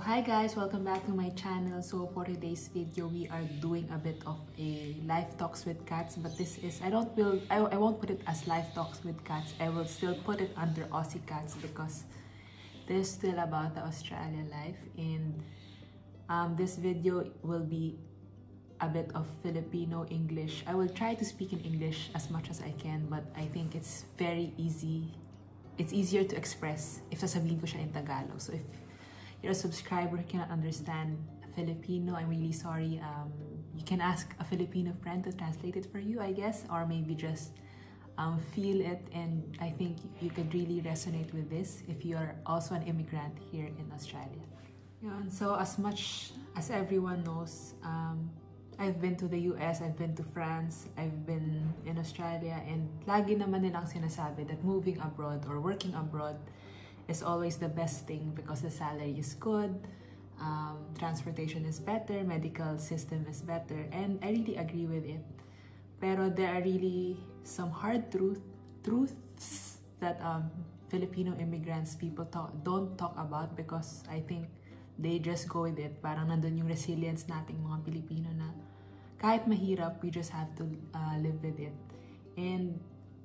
Hi guys, welcome back to my channel. So for today's video, we are doing a bit of a life talks with cats, but this is I won't put it as life talks with cats. I will still put it under Aussie cats because this is still about the Australia life, and this video will be a bit of Filipino English. I will try to speak in English as much as I can, but I think it's very easy. It's easier to express if sasabihin ko siya in Tagalog. So if you're a subscriber who cannot understand Filipino, I'm really sorry. You can ask a Filipino friend to translate it for you, I guess, or maybe just feel it, and I think you could really resonate with this if you're also an immigrant here in Australia. Yun, so as much as everyone knows, I've been to the US, I've been to France, I've been in Australia, and lagi naman nilang sinasabi that moving abroad or working abroad is always the best thing because the salary is good, transportation is better, medical system is better, and I really agree with it. Pero there are really some hard truths that Filipino immigrants don't talk about because I think they just go with it. Parang nandun yung resilience nating mga Pilipino na kahit mahirap, we just have to live with it. And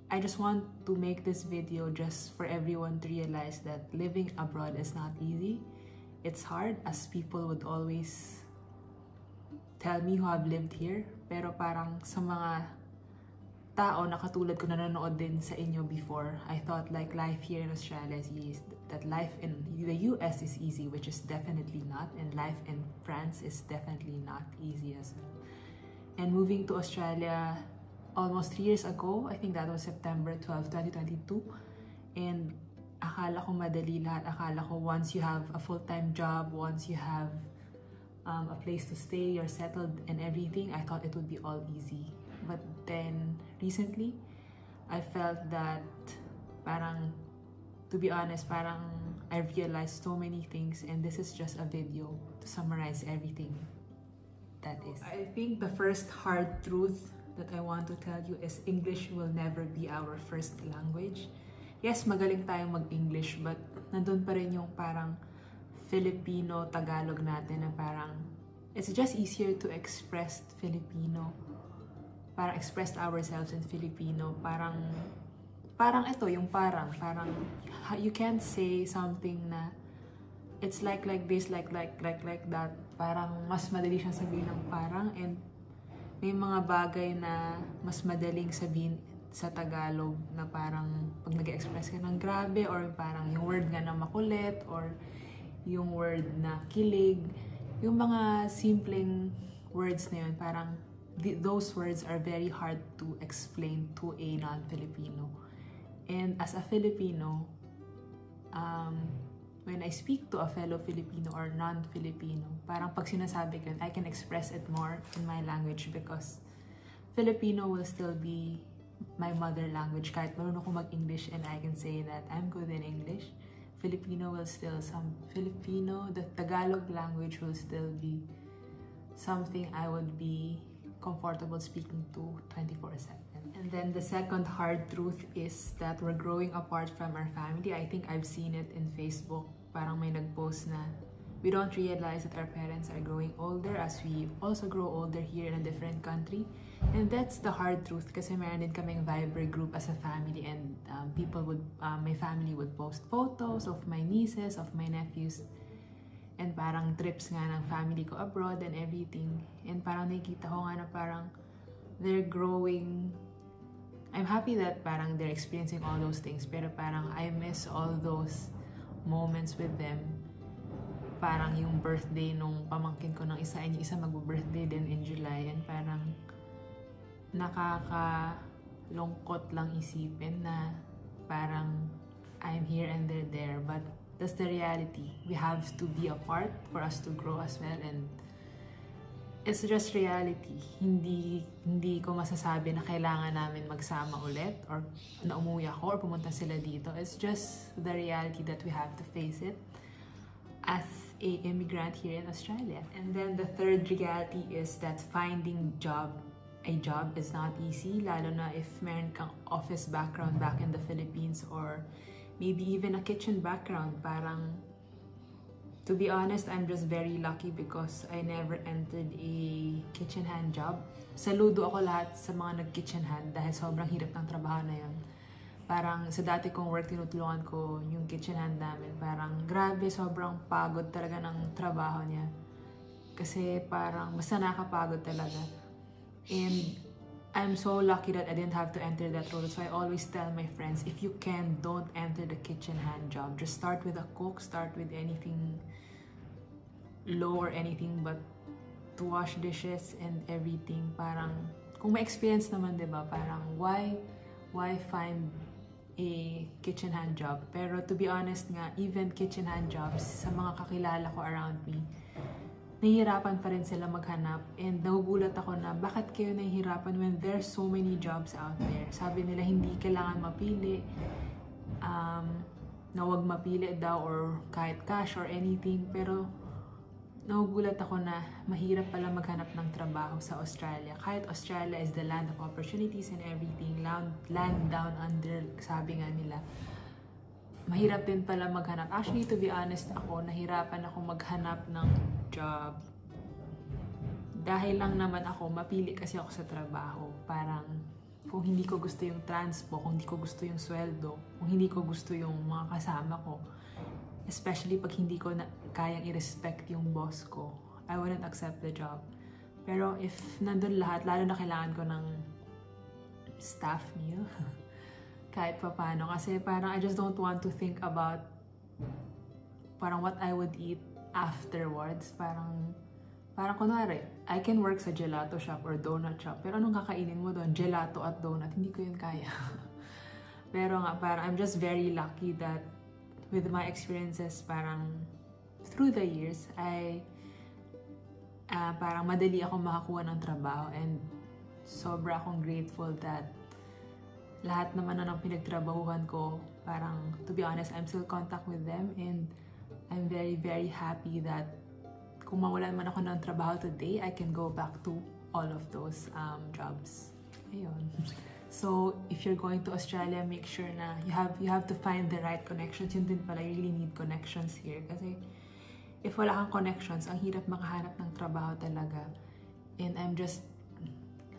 I just want to make this video just for everyone to realize that living abroad is not easy. It's hard, as people would always tell me who have lived here. Pero parang sa mga tao na katulad ko na nanonood din sa inyo before, I thought like life here in Australia is easy, that life in the US is easy, which is definitely not, and life in France is definitely not easy as well. And moving to Australia almost 3 years ago, I think that was September 12, 2022, and akala ko madali lahat. Akala ko once you have a full-time job, once you have a place to stay, you're settled and everything, I thought it would be all easy. But then recently, I felt that parang, to be honest, parang I realized so many things, and this is just a video to summarize everything that is. I think the first hard truth that I want to tell you is English will never be our first language. Yes, magaling tayong mag-English, but nandun pa rin yung parang Filipino, Tagalog natin na parang it's just easier to express Filipino. Parang express ourselves in Filipino. Parang ito, yung parang you can't say something na it's like this, like that. Parang mas madali siyang sabihin ng parang, and may mga bagay na mas madaling sabihin sa Tagalog na parang pag nag-express ka ng grabe, or parang yung word nga na makulit, or yung word na kilig, yung mga simpleng words na yun, parang those words are very hard to explain to a non-Filipino. And as a Filipino, when I speak to a fellow Filipino or non-Filipino, parang pag sinasabi ko, I can express it more in my language because Filipino will still be my mother language. Kahit marunong ako mag-English and I can say that I'm good in English, the Tagalog language will still be something I would be comfortable speaking to 24/7. And then the second hard truth is that we're growing apart from our family. I think I've seen it in Facebook. Parang may nag-post na we don't realize that our parents are growing older as we also grow older here in a different country. And that's the hard truth kasi meron din kaming Viber group as a family, and my family would post photos of my nieces, of my nephews, and parang trips nga ng family ko abroad and everything. And parang nakikita ko nga na parang they're growing. I'm happy that parang they're experiencing all those things, pero parang I miss all those moments with them. Parang yung birthday nung pamangkin ko ng isa, and yung isa mag-birthday din in July, and parang nakakalungkot lang isipin na parang I'm here and they're there, but that's the reality. We have to be apart for us to grow as well, and it's just reality. Hindi ko masasabi na kailangan namin magsama ulit or na umuwi ako or pumunta sila dito. It's just the reality that we have to face it as a immigrant here in Australia. And then the third reality is that finding a job is not easy, lalo na if meron kang office background back in the Philippines, or maybe even a kitchen background. Parang To be honest, I'm just very lucky because I never entered a kitchen hand job. Saludo ako lahat sa mga nag-kitchen hand dahil sobrang hirap ng trabaho na yun. Parang sa dati kong work, tinutulungan ko yung kitchen hand namin. Parang grabe, sobrang pagod talaga ng trabaho niya. Kasi parang basta nakakapagod talaga. And I'm so lucky that I didn't have to enter that role. So I always tell my friends, if you can, don't enter the kitchen hand job. Just start with a cook, start with anything low or anything but to wash dishes and everything. Parang, kung may experience naman, diba? Parang, why find a kitchen hand job? Pero to be honest nga, even kitchen hand jobs, sa mga kakilala ko around me, nahihirapan pa rin sila maghanap. And nagugulat ako na, bakit kayo nahihirapan when there's so many jobs out there? Sabi nila, hindi kailangan mapili. Na wag mapili daw or kahit cash or anything. Pero, nagugulat ako na mahirap pala maghanap ng trabaho sa Australia. Kahit Australia is the land of opportunities and everything, land down under, sabi nga nila, mahirap din pala maghanap. Actually, to be honest ako, nahirapan ako maghanap ng job. Dahil lang naman ako, mapili kasi ako sa trabaho. Parang, kung hindi ko gusto yung transpo, kung hindi ko gusto yung sweldo, kung hindi ko gusto yung mga kasama ko, especially pag hindi ko na kayang i-respect yung boss ko, I wouldn't accept the job. Pero if nandun lahat, lalo na kailangan ko ng staff meal, kahit pa paano. Kasi parang I just don't want to think about parang what I would eat afterwards. Parang kunwari, I can work sa gelato shop or donut shop. Pero anong kakainin mo doon? Gelato at donut. Hindi ko yun kaya. Pero nga, parang I'm just very lucky that with my experiences, parang through the years, parang madali akong makakuha ng trabaho. And sobra akong grateful that lahat naman na ng pinagtrabahuhan ko, parang, to be honest, I'm still in contact with them. And I'm very, very happy that kung mawalan man ako ng trabaho today, I can go back to all of those jobs. Ayun. So, if you're going to Australia, make sure na you have to find the right connections. Yun din pala, you really need connections here. Kasi, if wala kang connections, ang hirap makahanap ng trabaho talaga. And I'm just,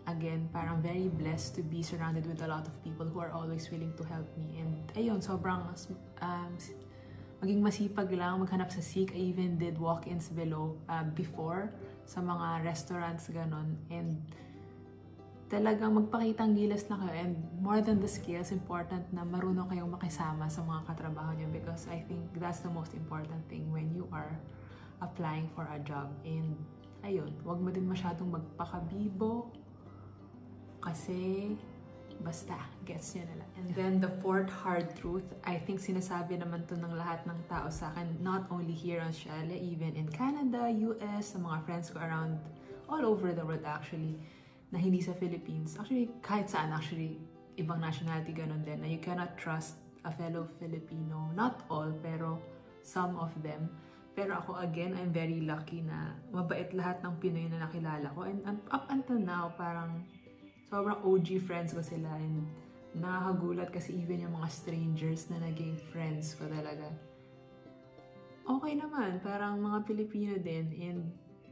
again, parang very blessed to be surrounded with a lot of people who are always willing to help me. And, ayun, sobrang maging masipag lang, maghanap sa Seek. I even did walk-ins below before sa mga restaurants, ganon. And talagang magpakitang gilas na kayo. And more than the skills, important na marunong kayong makisama sa mga katrabaho nyo because I think that's the most important thing when you are applying for a job. And ayun, wag mo din masyadong magpakabibo kasi basta, gets nyo na lang. And then the fourth hard truth, I think sinasabi naman to ng lahat ng tao sa akin, not only here in Australia, even in Canada, US, sa mga friends ko around, all over the world actually, na hindi sa Philippines. Actually, kahit saan actually, ibang nationality ganun din, na you cannot trust a fellow Filipino. Not all, pero some of them. Pero ako, again, I'm very lucky na mabait lahat ng Pinoy na nakilala ko. And up until now, parang sobrang OG friends ko sila. And nakakagulat kasi even yung mga strangers na naging friends ko talaga. Okay naman, parang mga Pilipino din. And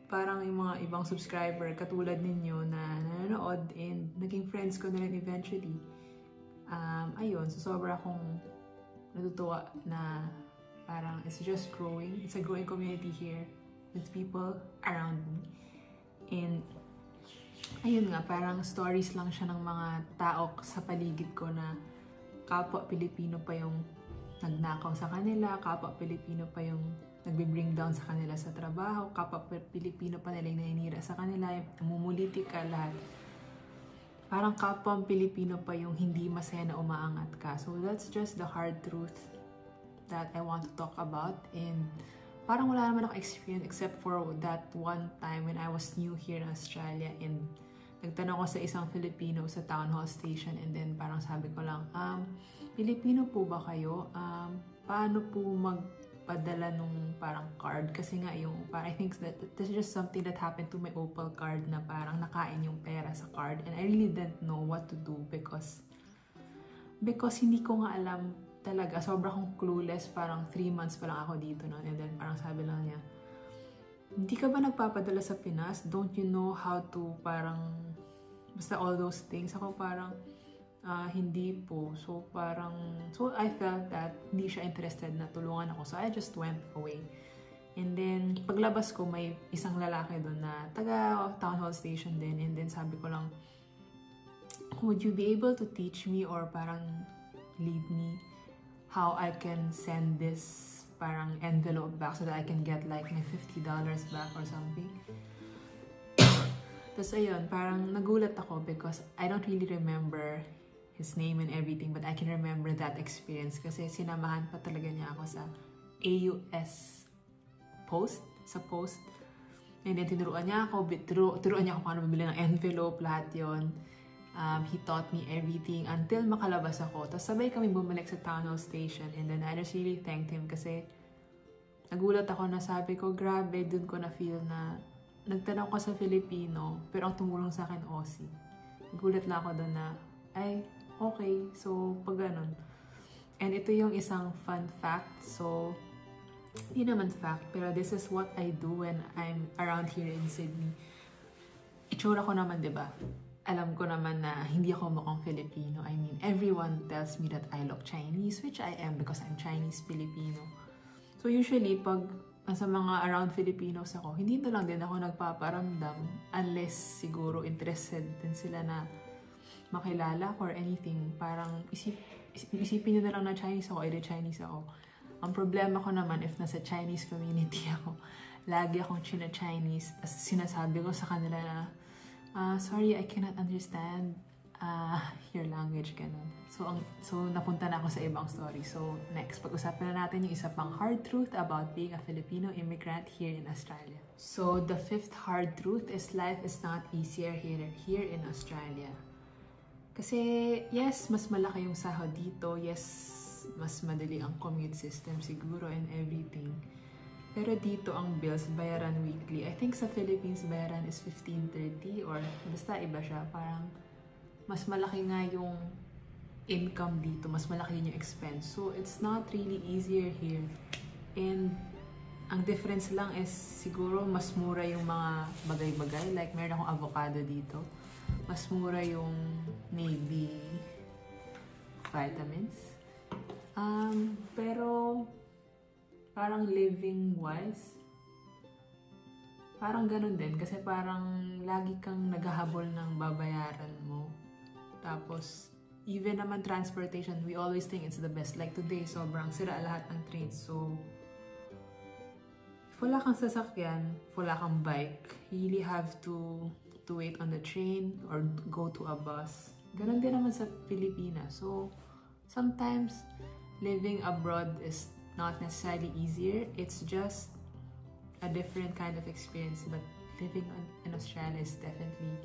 parang yung mga ibang subscriber katulad ninyo na nanonood and naging friends ko na rin eventually. Ayun, so sobra akong natutuwa na parang it's just growing. It's a growing community here with people around me. And ayun nga, parang stories lang siya ng mga tao sa paligid ko na kapwa Pilipino pa yung nagnakaw sa kanila, kapwa Pilipino pa yung nagbe-bring down sa kanila sa trabaho, kapwa Pilipino pa nila yung naninira sa kanila, namumuliti ka lahat. Parang kapwa Pilipino pa yung hindi masaya na umaangat ka. So that's just the hard truth that I want to talk about. And parang wala naman ako experience except for that one time when I was new here in Australia and nagtanong ko sa isang Filipino sa town hall station and then parang sabi ko lang, Pilipino po ba kayo? Paano po magpadala nung parang card? Kasi nga yung, I think that this is just something that happened to my Opal card na parang nakain yung pera sa card and I really didn't know what to do because hindi ko nga alam talaga, sobrang akong clueless, parang 3 months pa lang ako dito noon. And then parang sabi lang niya, hindi ka ba nagpapadala sa Pinas? Don't you know how to parang, basta all those things. Ako parang, hindi po. So I felt that hindi siya interested na tulungan ako. So I just went away. And then, paglabas ko, may isang lalaki doon na taga town hall station din. And then sabi ko lang, would you be able to teach me or parang lead me how I can send this parang envelope back so that I can get like my $50 back or something? Tapos ayun, parang nagulat ako because I don't really remember his name and everything, but I can remember that experience kasi sinamahan pa talaga niya ako sa AUS sa post. And then tinuruan niya ako, tinuruan niya ako paano bumili ng envelope, lahat yon. He taught me everything until makalabas ako. Tapos sabay kami bumalik sa town hall station. And then I just really thanked him kasi nagulat ako na sabi ko, grabe, dun ko na feel na nagtanong ko sa Filipino, pero ang tumulong sa akin, Aussie. Nagulat lang ako dun na, ay, okay, so pag ganun. And ito yung isang fun fact. So, hindi naman fact, pero this is what I do when I'm around here in Sydney. Itsura ko naman, diba? Alam ko naman na hindi ako mukhang Filipino. I mean, everyone tells me that I look Chinese, which I am because I'm Chinese-Filipino. So usually, pag sa mga around Filipinos ako, hindi na lang din ako nagpaparamdam unless siguro interested din sila na makilala or anything. Parang isipin nyo na lang na Chinese ako, edi Chinese ako. Ang problema ko naman, if nasa Chinese community ako, lagi akong China-Chinese. As sinasabi ko sa kanila na, sorry, I cannot understand your language, ganun. So napunta na ako sa ibang story. So, next, pag-usapan na natin yung isa pang hard truth about being a Filipino immigrant here in Australia. So, the fifth hard truth is life is not easier here in Australia. Kasi, yes, mas malaki yung sahod dito. Yes, mas madali ang commute system siguro and everything. Pero dito ang bills bayaran weekly. I think sa Philippines bayaran is 15.30 or basta iba siya. Parang mas malaki nga yung income dito. Mas malaki din yung expense. So it's not really easier here. And ang difference lang is siguro mas mura yung mga bagay-bagay. Like meron akong avocado dito. Mas mura yung maybe vitamins. Pero parang living-wise, parang ganun din. Kasi parang lagi kang naghahabol ng babayaran mo. Tapos, even naman transportation, we always think it's the best. Like today, sobrang sira lahat ng trains. So, if wala kang sasakyan, if wala kang bike, you really have to wait on the train or go to a bus. Ganun din naman sa Pilipinas. So, sometimes, living abroad is not necessarily easier. It's just a different kind of experience. But living in Australia is definitely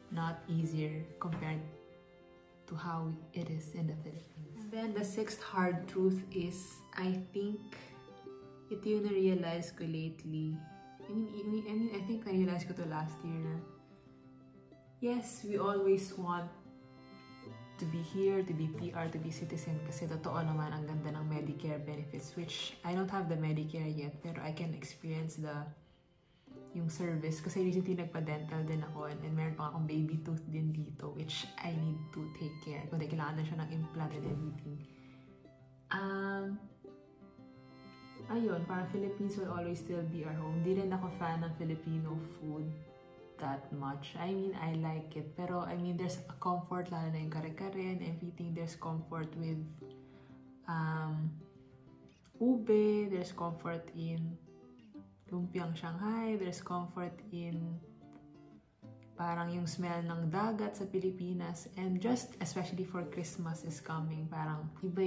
not easier compared to how it is in the Philippines. And then the sixth hard truth is, I think, ito yung na-realize ko lately. I think na-realize ko to last year na, yes, we always want to be here, to be PR, to be citizen kasi totoo naman ang ganda ng Medicare benefits, which I don't have the Medicare yet, pero I can experience yung service kasi recently nagpa-dental din ako and meron pa akong baby tooth din dito which I need to take care. Kung kailangan na siya ng implant and everything. Ayun, parang Philippines will always still be our home. Di rin ako fan ng Filipino food that much. I mean, I like it. Pero, I mean, there's a comfort, lalo na yung kare-kare and everything. There's comfort with ube. There's comfort in lumpiang Shanghai. There's comfort in parang yung smell ng dagat sa Pilipinas. And just, especially for Christmas is coming, parang iba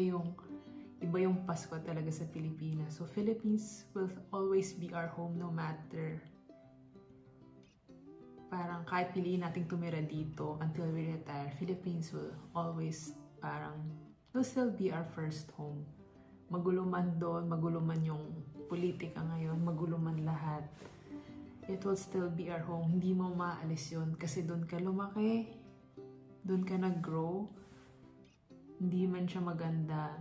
yung Pasko talaga sa Pilipinas. So, Philippines will always be our home no matter parang kahit piliin nating tumira dito until we retire, Philippines will always will still be our first home. Magulo man doon, magulo man yung politika ngayon, magulo man lahat. It will still be our home. Hindi mo maalis yun kasi doon ka lumaki, doon ka nag-grow. Hindi man siya maganda,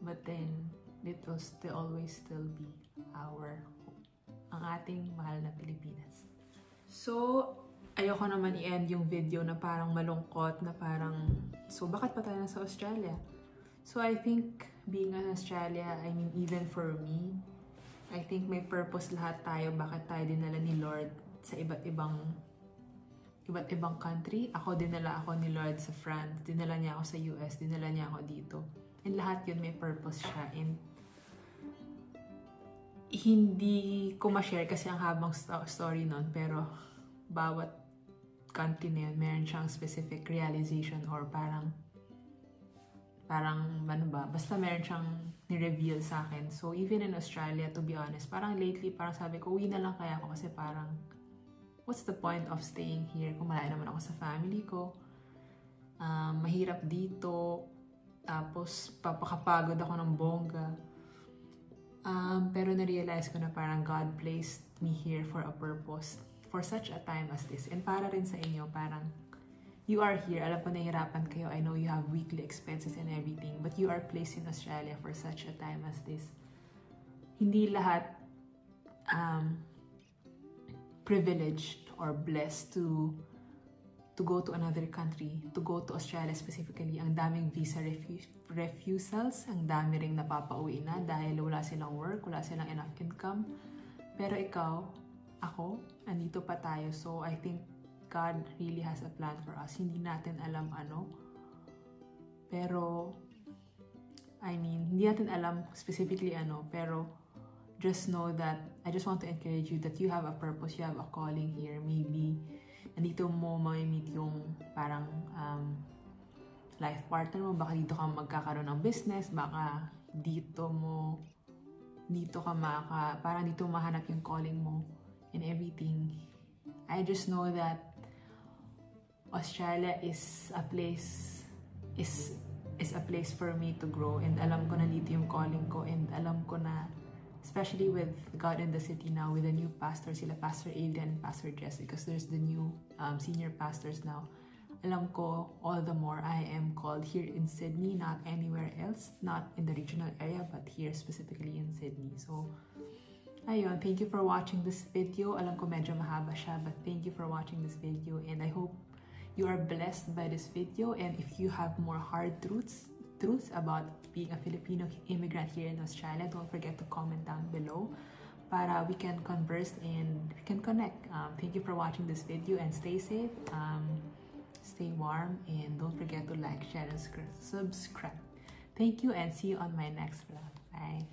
but then it will always still be ang ating mahal na Pilipinas. So, ayoko naman i-end yung video na parang malungkot, na parang, so bakit pa tayo nasa Australia? So I think being in Australia, I mean even for me, I think may purpose lahat tayo, bakit tayo dinala ni Lord sa iba't ibang country. Dinala ako ni Lord sa France, dinala niya ako sa US, dinala niya ako dito. And lahat yun may purpose siya. And hindi ko ma-share kasi ang habang story nun, pero bawat country na yun, meron siyang specific realization or parang ano ba, basta meron siyang ni-reveal sa akin. So even in Australia, to be honest, parang lately, parang sabi ko, uwi na lang kaya ako kasi parang what's the point of staying here kung malayo naman ako sa family ko. Mahirap dito, tapos papakapagod ako ng bongga. Pero na-realize ko na parang God placed me here for a purpose, for such a time as this. And para rin sa inyo, parang you are here. Alam ko nahihirapan kayo. I know you have weekly expenses and everything, but you are placed in Australia for such a time as this. Hindi lahat privileged or blessed to go to another country, to go to Australia specifically. Ang daming visa refusals, ang dami ring napapauwi na dahil wala silang work, wala silang enough income. Pero ikaw, ako, andito pa tayo. So I think God really has a plan for us. Hindi natin alam ano. Pero, I mean, hindi natin alam specifically ano, pero just know that, I just want to encourage you that you have a purpose, you have a calling here. Maybe, nandito mo ma-meet yung parang life partner mo, baka dito ka magkakaroon ng business, baka parang dito mahanap yung calling mo and everything. I just know that Australia is a place for me to grow, and alam ko na dito yung calling ko, and alam ko na, especially with God in the City now, with the new pastor, sila Pastor Adrian and Pastor Jess, because there's the new senior pastors now. Alam ko all the more I am called here in Sydney, not anywhere else, not in the regional area, but here specifically in Sydney. So, ayun, thank you for watching this video. Alam ko medyo mahaba siya, but thank you for watching this video, and I hope you are blessed by this video. And if you have more hard truths about being a Filipino immigrant here in Australia, don't forget to comment down below para we can converse and we can connect. Thank you for watching this video, and stay safe, stay warm, and don't forget to like, share, and subscribe. Thank you, and see you on my next vlog. Bye.